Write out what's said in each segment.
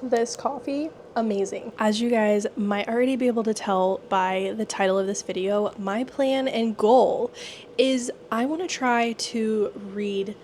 this coffee, amazing. As you guys might already be able to tell by the title of this video, my plan and goal is I want to try to read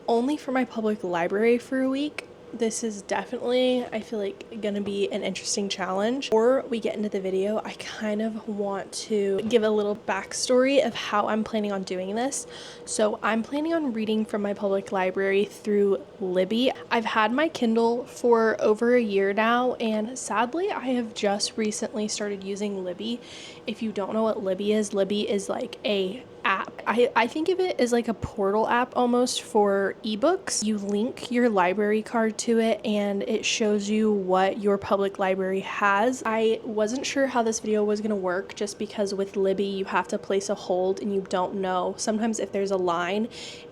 only for my public library for a week. This is definitely, I feel like, gonna be an interesting challenge. Before we get into the video, I kind of want to give a little backstory of how I'm planning on doing this. So I'm planning on reading from my public library through Libby. I've had my Kindle for over a year now, and sadly, I have just recently started using Libby. If you don't know what Libby is like a app. I think of it as like a portal app almost for ebooks. You link your library card to it and it shows you what your public library has. I wasn't sure how this video was going to work just because with Libby you have to place a hold and you don't know sometimes if there's a line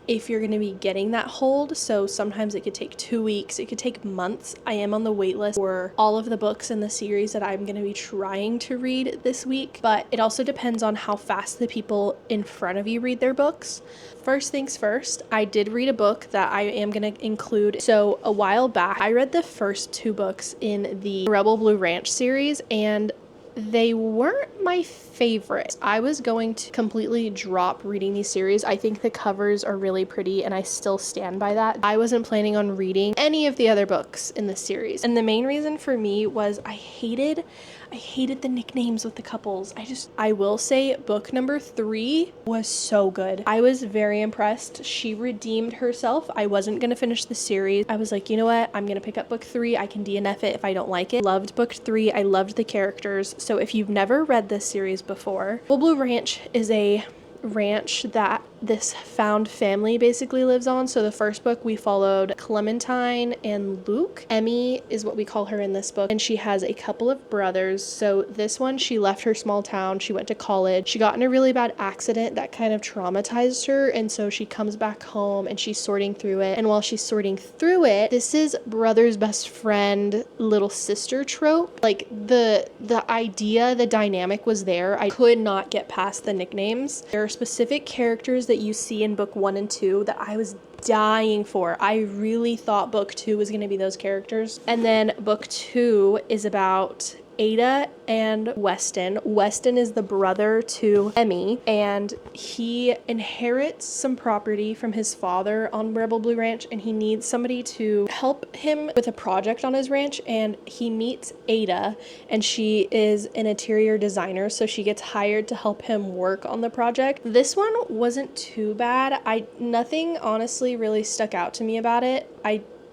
if you're going to be getting that hold. So sometimes it could take 2 weeks, it could take months. I am on the wait list for all of the books in the series that I'm going to be trying to read this week, but it also depends on how fast the people in front of you read their books. First things first, I did read a book that I am going to include. So a while back, I read the first 2 books in the Rebel Blue Ranch series, and they weren't my favorite. I was going to completely drop reading these series. I think the covers are really pretty and I still stand by that. I wasn't planning on reading any of the other books in this series. And the main reason for me was I hated the nicknames with the couples. I will say book number 3 was so good. I was very impressed. She redeemed herself. I wasn't going to finish the series. I was like, you know what? I'm going to pick up book 3. I can DNF it if I don't like it. Loved book 3. I loved the characters. So if you've never read this series before, Blue Ranch is a ranch that this found family basically lives on. So the first book we followed Clementine and Luke. Emmy is what we call her in this book, and she has a couple of brothers. So this one, she left her small town, she went to college, she got in a really bad accident that kind of traumatized her, and so she comes back home and she's sorting through it. And while she's sorting through it, this is brother's best friend little sister trope. Like the idea, the dynamic was there. I could not get past the nicknames. There are specific characters that you see in book 1 and 2 that I was dying for. I really thought book 2 was going to be those characters. And then book 2 is about Ada and Weston. Weston is the brother to Emmy, and he inherits some property from his father on Rebel Blue Ranch, and he needs somebody to help him with a project on his ranch, and he meets Ada, and she is an interior designer, so she gets hired to help him work on the project. This one wasn't too bad. Nothing honestly really stuck out to me about it.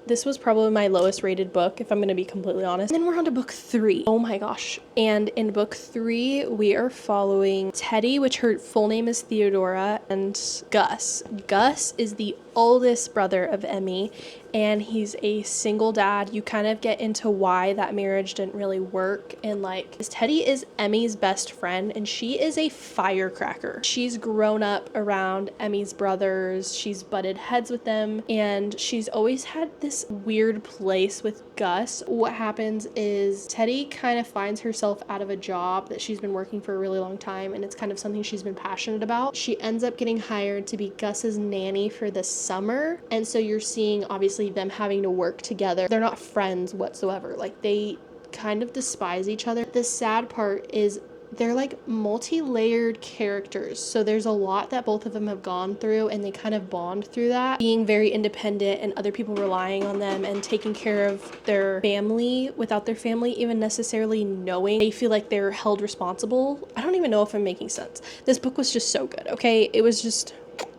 This was probably my lowest rated book, if I'm going to be completely honest. And then we're on to book 3. Oh my gosh. And in book 3, we are following Teddy, which her full name is Theodora, and Gus. Gus is the oldest brother of Emmy, and he's a single dad. You kind of get into why that marriage didn't really work, and like, Teddy is Emmy's best friend, and she is a firecracker. She's grown up around Emmy's brothers, she's butted heads with them, and she's always had this weird place with Gus. What happens is Teddy kind of finds herself out of a job that she's been working for a really long time, and it's kind of something she's been passionate about. She ends up getting hired to be Gus's nanny for the summer, and so you're seeing obviously them having to work together. They're not friends whatsoever. Like, they kind of despise each other. The sad part is they're like multi-layered characters, so there's a lot that both of them have gone through, and they kind of bond through that, being very independent and other people relying on them and taking care of their family without their family even necessarily knowing. They feel like they're held responsible. I don't even know if I'm making sense. This book was just so good, okay? It was just,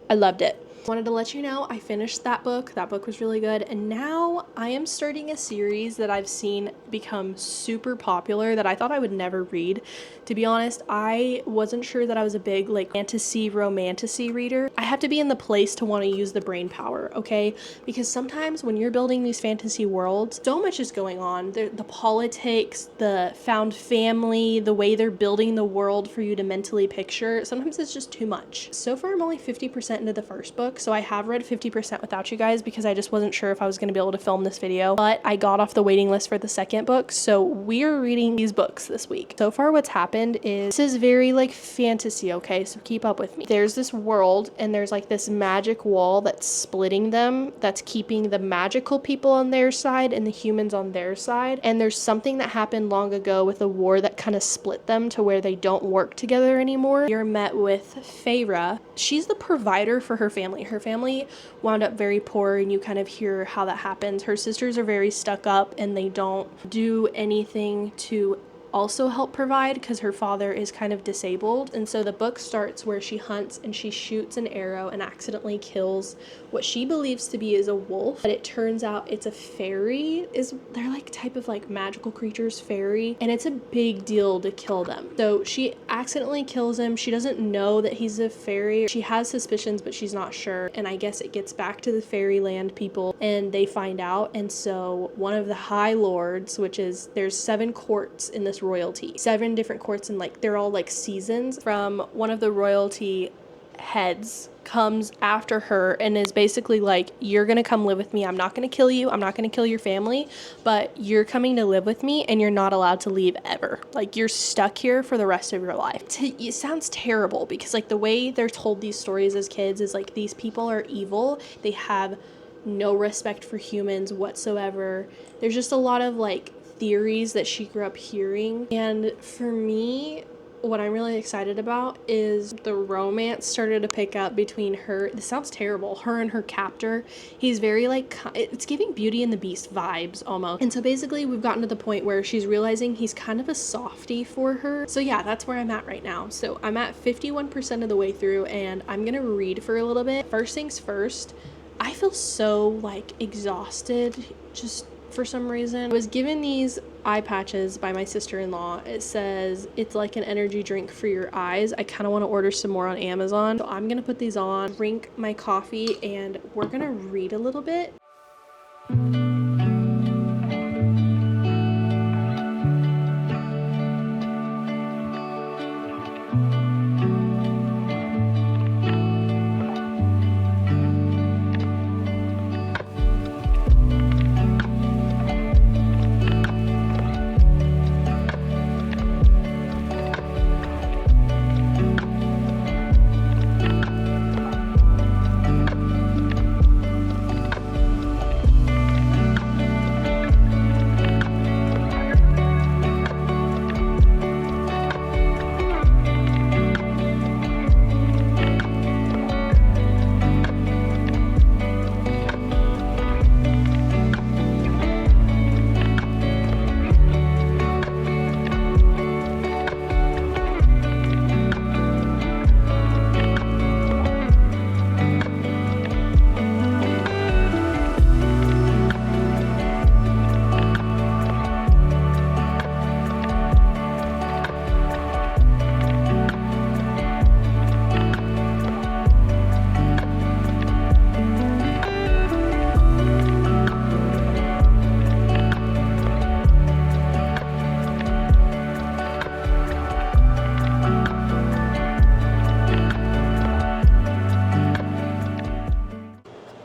I loved it. Wanted to let you know I finished that book. That book was really good, and now I am starting a series that I've seen become super popular that I thought I would never read. To be honest, I wasn't sure that I was a big like fantasy romantasy reader. I have to be in the place to want to use the brain power, okay? Because sometimes when you're building these fantasy worlds, so much is going on. The politics, the found family, the way they're building the world for you to mentally picture, sometimes it's just too much. So far I'm only 50% into the first book, book. So I have read 50% Without You guys because I just wasn't sure if I was going to be able to film this video, but I got off the waiting list for the second book. So we're reading these books this week. So far what's happened is this is very like fantasy, okay? So keep up with me. There's this world and there's like this magic wall that's splitting them, that's keeping the magical people on their side and the humans on their side. And there's something that happened long ago with a war that kind of split them to where they don't work together anymore. You're met with Feyre. She's the provider for her family. Her family wound up very poor, and you kind of hear how that happens. Her sisters are very stuck up and they don't do anything to also help provide because her father is kind of disabled. And so the book starts where she hunts and she shoots an arrow and accidentally kills what she believes to be is a wolf, but it turns out it's a fairy. They're like type of like magical creatures, fairy, and it's a big deal to kill them. So she accidentally kills him. She doesn't know that he's a fairy. She has suspicions, but she's not sure. And I guess it gets back to the fairyland people and they find out. And so one of the high lords, which is, there's 7 courts in this royalty, 7 different courts, and like they're all like seasons, from one of the royalty heads comes after her and is basically like, you're gonna come live with me. I'm not gonna kill you. I'm not gonna kill your family, but you're coming to live with me and you're not allowed to leave ever. Like, you're stuck here for the rest of your life. It sounds terrible because like the way they're told these stories as kids is like, these people are evil. They have no respect for humans whatsoever. There's just a lot of like theories that she grew up hearing. And for me, what I'm really excited about is the romance started to pick up between her. This sounds terrible. Her and her captor. He's very like, it's giving Beauty and the Beast vibes almost. And so basically we've gotten to the point where she's realizing he's kind of a softie for her. So yeah, that's where I'm at right now. So I'm at 51% of the way through and I'm gonna read for a little bit. First things first, I feel so like exhausted just for some reason. I was given these eye patches by my sister-in-law. It says it's like an energy drink for your eyes. I kind of want to order some more on Amazon. So I'm gonna put these on, drink my coffee, and we're gonna read a little bit.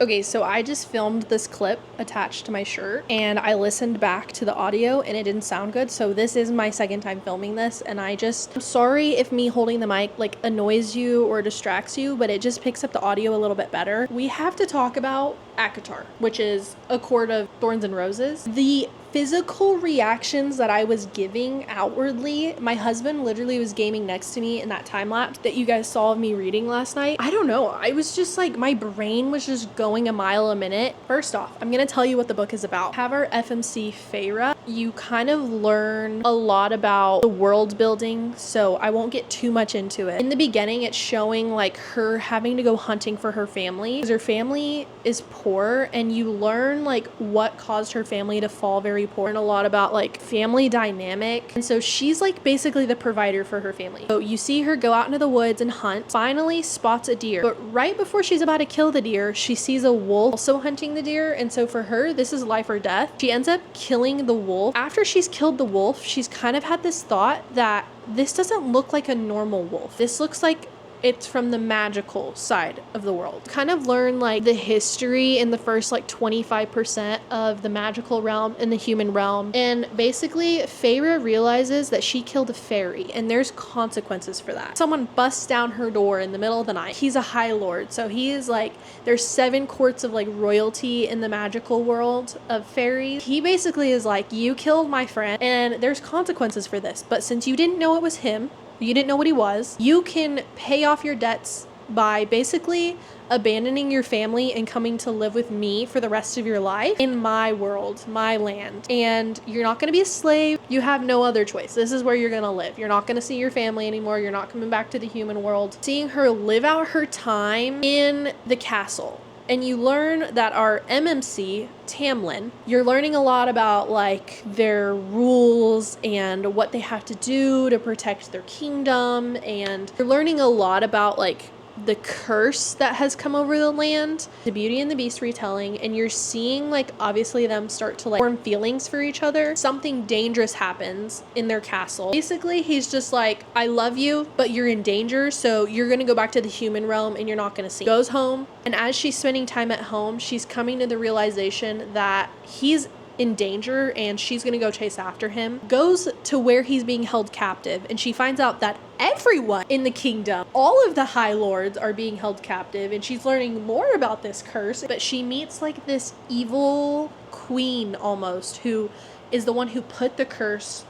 Okay, so I just filmed this clip attached to my shirt and I listened back to the audio and it didn't sound good. So this is my second time filming this and I'm sorry if me holding the mic like annoys you or distracts you, but it just picks up the audio a little bit better. We have to talk about ACOTAR, which is A Court of Thorns and Roses. The physical reactions that I was giving outwardly, my husband literally was gaming next to me in that time lapse that you guys saw of me reading last night. I don't know, I was just like, my brain was just going a mile a minute. First off, I'm gonna tell you what the book is about. Have our FMC Feyre. You kind of learn a lot about the world building, so I won't get too much into it. In the beginning, it's showing like her having to go hunting for her family because her family is poor, and you learn like what caused her family to fall very poor and a lot about like family dynamic. And so she's like basically the provider for her family. So you see her go out into the woods and hunt, finally spots a deer, but right before she's about to kill the deer, she sees a wolf also hunting the deer. And so for her, this is life or death. She ends up killing the wolf. After she's killed the wolf, she's kind of had this thought that this doesn't look like a normal wolf. This looks like It's from the magical side of the world. Kind of learn like the history in the first like 25% of the magical realm and the human realm. And basically Feyre realizes that she killed a fairy and there's consequences for that. Someone busts down her door in the middle of the night. He's a high lord, so he is like, there's 7 courts of like royalty in the magical world of fairies. He basically is like, you killed my friend and there's consequences for this, but since you didn't know it was him, you didn't know what he was, you can pay off your debts by basically abandoning your family and coming to live with me for the rest of your life in my world, my land. And you're not going to be a slave. You have no other choice. This is where you're going to live. You're not going to see your family anymore. You're not coming back to the human world. Seeing her live out her time in the castle. And you learn that our MMC, Tamlin, you're learning a lot about like their rules and what they have to do to protect their kingdom. And you're learning a lot about like the curse that has come over the land, the Beauty and the Beast retelling, and you're seeing like obviously them start to like form feelings for each other. Something dangerous happens in their castle. Basically he's just like, I love you, but you're in danger, so you're gonna go back to the human realm and you're not gonna see. Goes home, and as she's spending time at home, she's coming to the realization that he's in danger and she's gonna go chase after him. Goes to where he's being held captive, and she finds out that everyone in the kingdom, all of the high lords are being held captive, and she's learning more about this curse. But she meets like this evil queen almost, who is the one who put the curse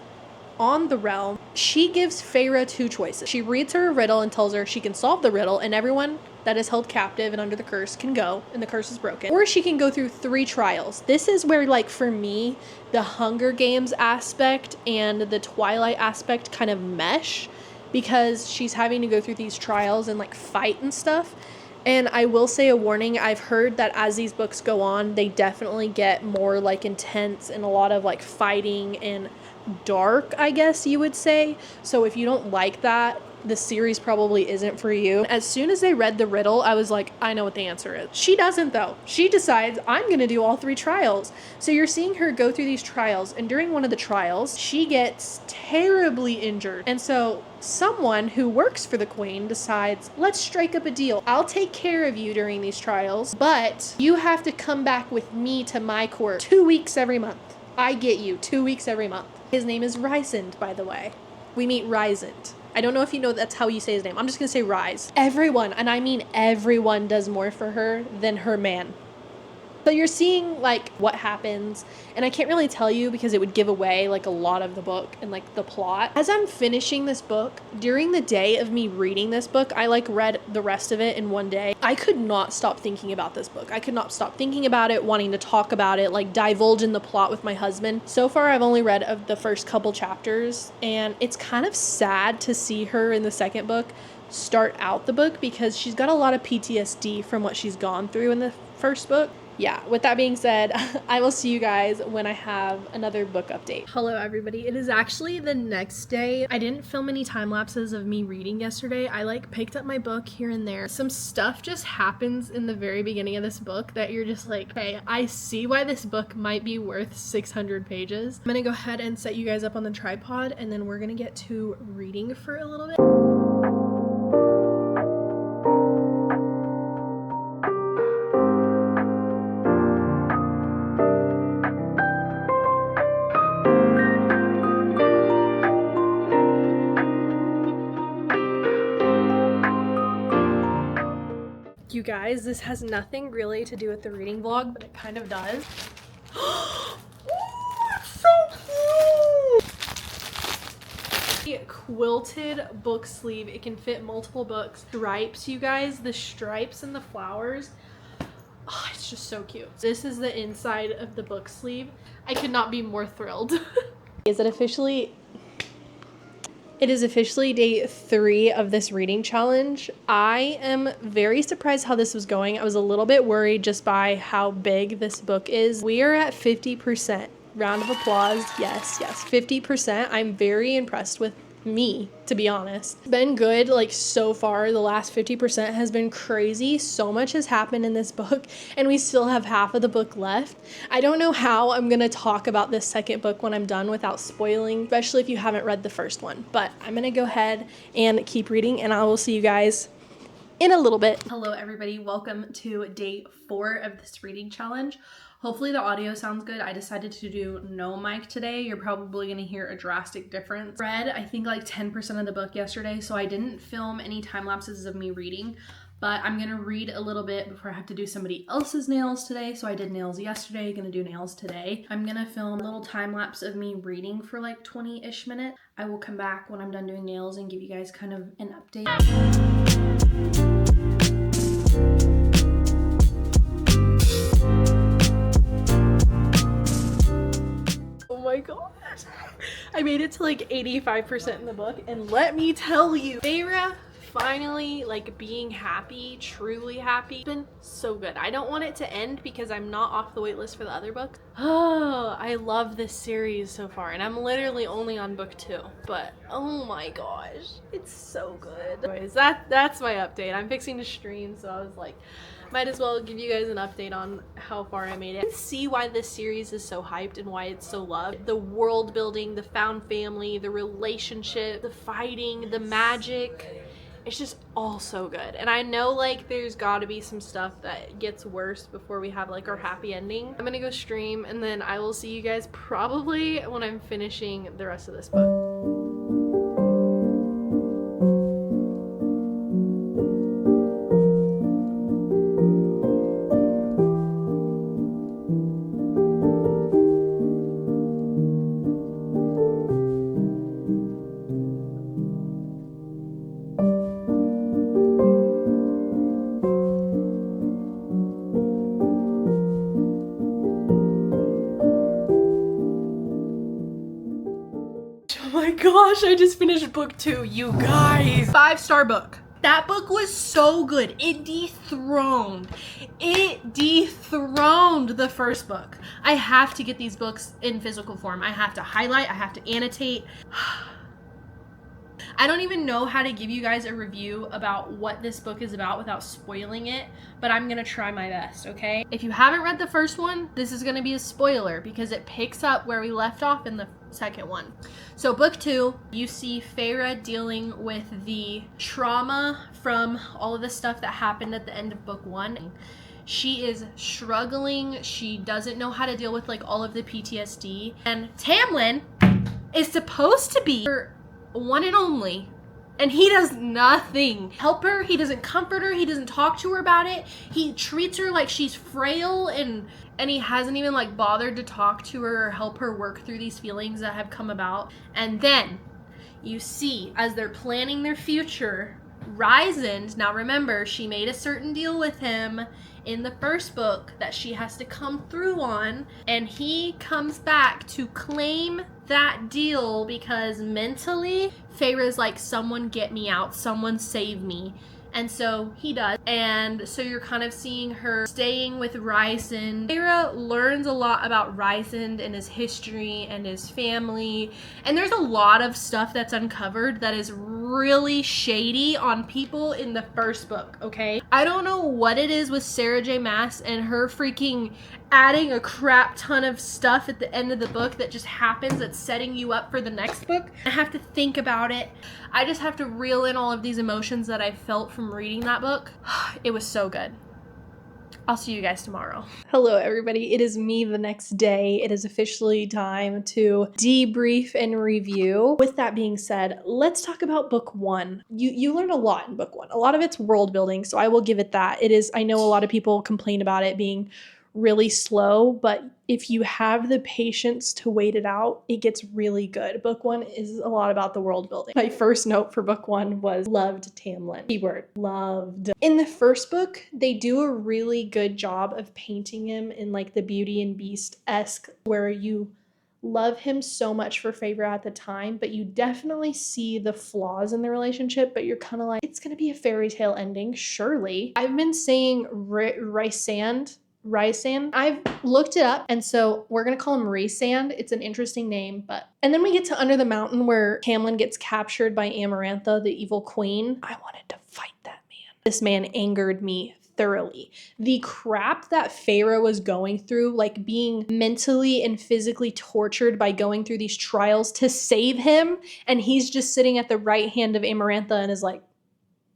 on the realm. She gives Feyre 2 choices. She reads her a riddle and tells her she can solve the riddle and everyone that is held captive and under the curse can go, and the curse is broken. Or she can go through 3 trials. This is where, like, for me, the Hunger Games aspect and the Twilight aspect kind of mesh, because she's having to go through these trials and like fight and stuff. And I will say a warning, I've heard that as these books go on, they definitely get more like intense and a lot of like fighting and dark, I guess you would say. So if you don't like that, the series probably isn't for you. As soon as they read the riddle, I was like, I know what the answer is. She doesn't though. She decides, I'm gonna do all 3 trials. So you're seeing her go through these trials, and during one of the trials, she gets terribly injured. And so someone who works for the queen decides, let's strike up a deal. I'll take care of you during these trials, but you have to come back with me to my court 2 weeks every month. I get you 2 weeks every month. His name is Rysand, by the way. We meet Rysand. I don't know if you know that's how you say his name. I'm just gonna say Rise. Everyone, and I mean everyone, does more for her than her man. So you're seeing like what happens, and I can't really tell you because it would give away like a lot of the book and like the plot. As I'm finishing this book, during the day of me reading this book, I like read the rest of it in one day. I could not stop thinking about this book. I could not stop thinking about it, wanting to talk about it, like divulge in the plot with my husband. So far, I've only read of the first couple chapters, and it's kind of sad to see her in the second book start out the book because she's got a lot of PTSD from what she's gone through in the first book. Yeah, with that being said, I will see you guys when I have another book update. Hello, everybody. It is actually the next day. I didn't film any time lapses of me reading yesterday. I like picked up my book here and there. Some stuff just happens in the very beginning of this book that you're just like, hey, I see why this book might be worth 600 pages. I'm gonna go ahead and set you guys up on the tripod, and then we're gonna get to reading for a little bit. You guys, this has nothing really to do with the reading vlog, but it kind of does. Oh, it's so cute! A quilted book sleeve. It can fit multiple books. Stripes, you guys, the stripes and the flowers. Oh, it's just so cute. This is the inside of the book sleeve. I could not be more thrilled. Is it officially... It is officially day 3 of this reading challenge. I am very surprised how this was going. I was a little bit worried just by how big this book is. We are at 50%. Round of applause. Yes, 50%. I'm very impressed with me, to be honest. It's been good, like, so far. The last 50% has been crazy. So much has happened in this book, and we still have half of the book left. I don't know how I'm gonna talk about this second book when I'm done without spoiling, especially if you haven't read the first one. But I'm gonna go ahead and keep reading, and I will see you guys in a little bit. Hello everybody, welcome to day 4 of this reading challenge. Hopefully the audio sounds good. I decided to do no mic today. You're probably gonna hear a drastic difference. Read, I think like 10% of the book yesterday, so I didn't film any time lapses of me reading, but I'm gonna read a little bit before I have to do somebody else's nails today. So I did nails yesterday, gonna do nails today. I'm gonna film a little time lapse of me reading for like 20-ish minutes. I will come back when I'm done doing nails and give you guys kind of an update. Oh my god. I made it to like 85% in the book, and let me tell you, Feyre finally like being happy, truly happy, it's been so good. I don't want it to end because I'm not off the wait list for the other books. Oh, I love this series so far, and I'm literally only on book 2, but oh my gosh, it's so good. Anyways, that's my update. I'm fixing to stream, so I was like, might as well give you guys an update on how far I made it. I can see why this series is so hyped and why it's so loved. The world building, the found family, the relationship, the fighting, the magic. It's just all so good. And I know like there's gotta be some stuff that gets worse before we have like our happy ending. I'm gonna go stream, and then I will see you guys probably when I'm finishing the rest of this book. Oh my gosh, I just finished book 2, you guys. 5-star book. That book was so good. It dethroned the first book. I have to get these books in physical form. I have to highlight, I have to annotate. I don't even know how to give you guys a review about what this book is about without spoiling it, but I'm gonna try my best, okay? If you haven't read the first one, this is gonna be a spoiler because it picks up where we left off in the second one. So book 2, you see Feyre dealing with the trauma from all of the stuff that happened at the end of book 1. She is struggling. She doesn't know how to deal with like all of the PTSD. And Tamlin is supposed to be her one and only, and he does nothing. Help her, he doesn't comfort her, he doesn't talk to her about it. He treats her like she's frail, and he hasn't even like bothered to talk to her or help her work through these feelings that have come about. And then you see, as they're planning their future, Rysand, now remember, she made a certain deal with him in the first book that she has to come through on, and he comes back to claim that deal because mentally Feyre's like, someone get me out, someone save me. And so he does. And so you're kind of seeing her staying with Rysand. Feyre learns a lot about Rysand and his history and his family. And there's a lot of stuff that's uncovered that is really shady on people in the first book, okay? I don't know what it is with Sarah J. Maas and her freaking adding a crap ton of stuff at the end of the book that just happens that's setting you up for the next book. I have to think about it. I just have to reel in all of these emotions that I felt from reading that book. It was so good. I'll see you guys tomorrow. Hello everybody, it is me the next day. It is officially time to debrief and review. With that being said, let's talk about book 1. You learn a lot in book 1. A lot of it's world building, so I will give it that. It is, I know a lot of people complain about it being really slow, but if you have the patience to wait it out, it gets really good. Book 1 is a lot about the world building. My first note for book 1 was loved Tamlin. Keyword, loved. In the first book, they do a really good job of painting him in like the Beauty and Beast-esque, where you love him so much for Feyre at the time, but you definitely see the flaws in the relationship, but you're kind of like, it's gonna be a fairy tale ending, surely. I've been saying Rysand. I've looked it up, and so we're gonna call him Rysand. It's an interesting name, but... And then we get to Under the Mountain, where Tamlin gets captured by Amarantha, the evil queen. I wanted to fight that man. This man angered me thoroughly. The crap that Feyre was going through, like being mentally and physically tortured by going through these trials to save him, and he's just sitting at the right hand of Amarantha and is like,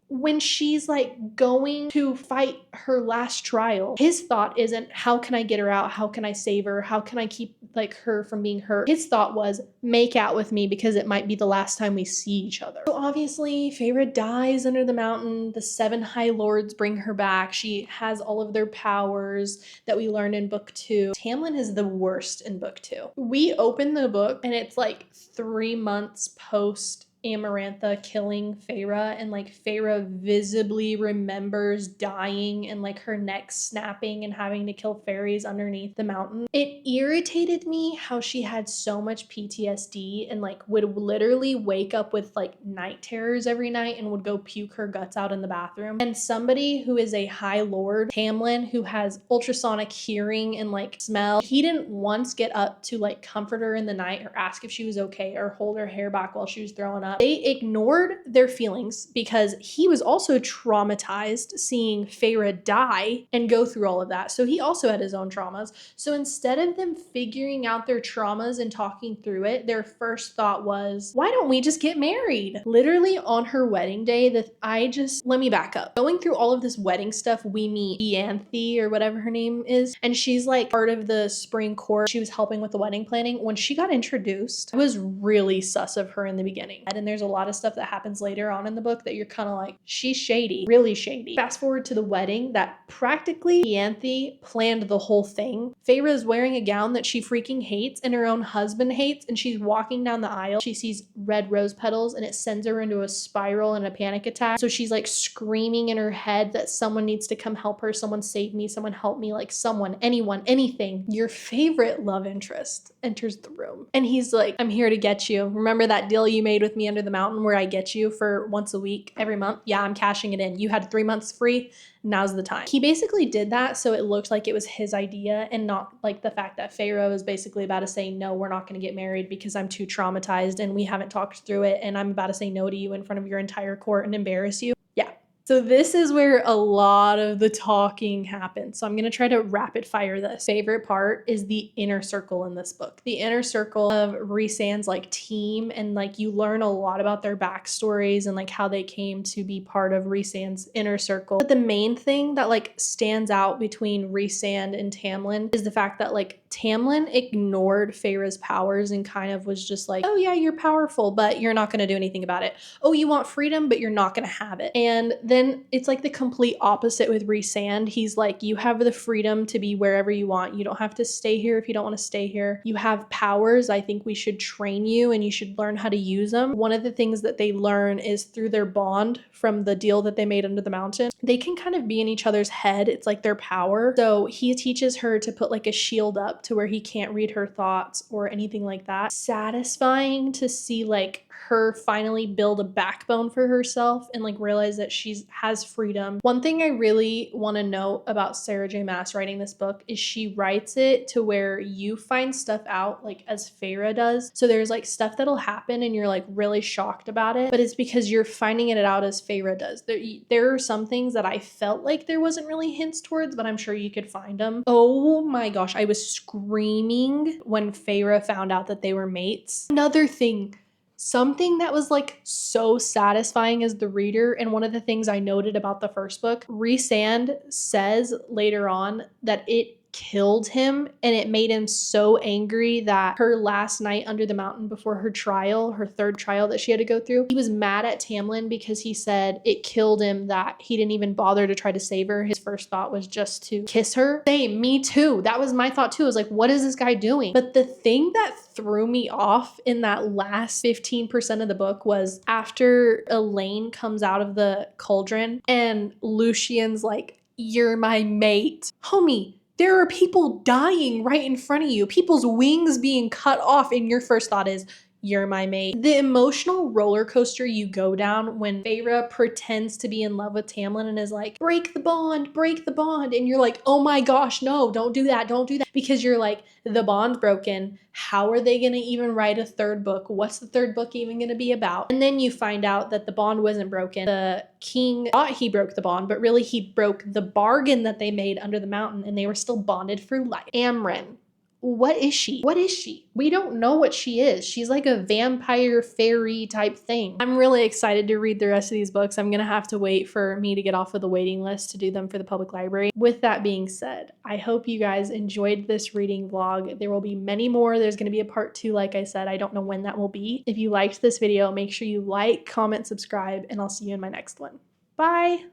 when she's like going to fight her last trial, his thought isn't how can I get her out? How can I save her? How can I keep like her from being hurt? His thought was make out with me because it might be the last time we see each other. So obviously Feyre dies under the mountain. The 7 High Lords bring her back. She has all of their powers that we learned in book 2. Tamlin is the worst in book 2. We open the book and it's like 3 months post Amarantha killing Feyre, and like Feyre visibly remembers dying and like her neck snapping and having to kill fairies underneath the mountain. It irritated me how she had so much PTSD and like would literally wake up with like night terrors every night and would go puke her guts out in the bathroom. And somebody who is a High Lord, Tamlin, who has ultrasonic hearing and like smell, he didn't once get up to like comfort her in the night or ask if she was okay or hold her hair back while she was throwing up. They ignored their feelings because he was also traumatized seeing Feyre die and go through all of that. So he also had his own traumas. So instead of them figuring out their traumas and talking through it, their first thought was, why don't we just get married? Literally on her wedding day, let me back up. Going through all of this wedding stuff, we meet Ianthe or whatever her name is, and she's like part of the spring court. She was helping with the wedding planning. When she got introduced, I was really sus of her in the beginning. And there's a lot of stuff that happens later on in the book that you're kind of like, she's shady, really shady. Fast forward to the wedding that practically Ianthe planned the whole thing. Feyre is wearing a gown that she freaking hates and her own husband hates, and she's walking down the aisle. She sees red rose petals and it sends her into a spiral and a panic attack. So she's like screaming in her head that someone needs to come help her, someone save me, someone help me, like someone, anyone, anything. Your favorite love interest enters the room and he's like, I'm here to get you. Remember that deal you made with me under the mountain where I get you for once a week every month? Yeah, I'm cashing it in. You had 3 months free. Now's the time. He basically did that so it looked like it was his idea and not like the fact that Feyre is basically about to say, no, we're not going to get married because I'm too traumatized and we haven't talked through it and I'm about to say no to you in front of your entire court and embarrass you. Yeah. So this is where a lot of the talking happens. So I'm going to try to rapid fire this. Favorite part is the inner circle in this book. The inner circle of Rhysand's like team, and like you learn a lot about their backstories and like how they came to be part of Rhysand's inner circle. But the main thing that like stands out between Rhysand and Tamlin is the fact that like Tamlin ignored Feyre's powers and kind of was just like, oh yeah, you're powerful, but you're not going to do anything about it. Oh, you want freedom, but you're not going to have it. And then it's like the complete opposite with Rhysand. He's like, you have the freedom to be wherever you want. You don't have to stay here if you don't want to stay here. You have powers. I think we should train you and you should learn how to use them. One of the things that they learn is through their bond from the deal that they made under the mountain. They can kind of be in each other's head. It's like their power. So he teaches her to put like a shield up to where he can't read her thoughts or anything like that. Satisfying to see like her finally build a backbone for herself and like realize that she has freedom. One thing I really want to note about Sarah J. Maas writing this book is she writes it to where you find stuff out like as Feyre does. So there's like stuff that'll happen and you're like really shocked about it, but it's because you're finding it out as Feyre does. There are some things that I felt like there wasn't really hints towards, but I'm sure you could find them. Oh my gosh, I was screaming when Feyre found out that they were mates. Another thing, something that was like so satisfying as the reader, and one of the things I noted about the first book, Rhysand says later on that it killed him and it made him so angry that her last night under the mountain before her trial, her third trial that she had to go through, he was mad at Tamlin because he said it killed him that he didn't even bother to try to save her. His first thought was just to kiss her. Same, me too. That was my thought too. I was like, what is this guy doing? But the thing that threw me off in that last 15% of the book was after Elaine comes out of the cauldron and Lucian's like, you're my mate. Homie, there are people dying right in front of you, people's wings being cut off, and your first thought is, you're my mate. The emotional roller coaster you go down when Feyre pretends to be in love with Tamlin and is like, break the bond, and you're like, oh my gosh, no, don't do that, because you're like, the bond's broken. How are they gonna even write a third book? What's the third book even gonna be about? And then you find out that the bond wasn't broken. The king thought he broke the bond, but really he broke the bargain that they made under the mountain, and they were still bonded for life. Amren. what is she? What is she? We don't know what she is. She's like a vampire fairy type thing. I'm really excited to read the rest of these books. I'm gonna have to wait for me to get off of the waiting list to do them for the public library. With that being said, I hope you guys enjoyed this reading vlog. There will be many more. There's gonna be a part 2, like I said. I don't know when that will be. If you liked this video, make sure you like, comment, subscribe, and I'll see you in my next one. Bye!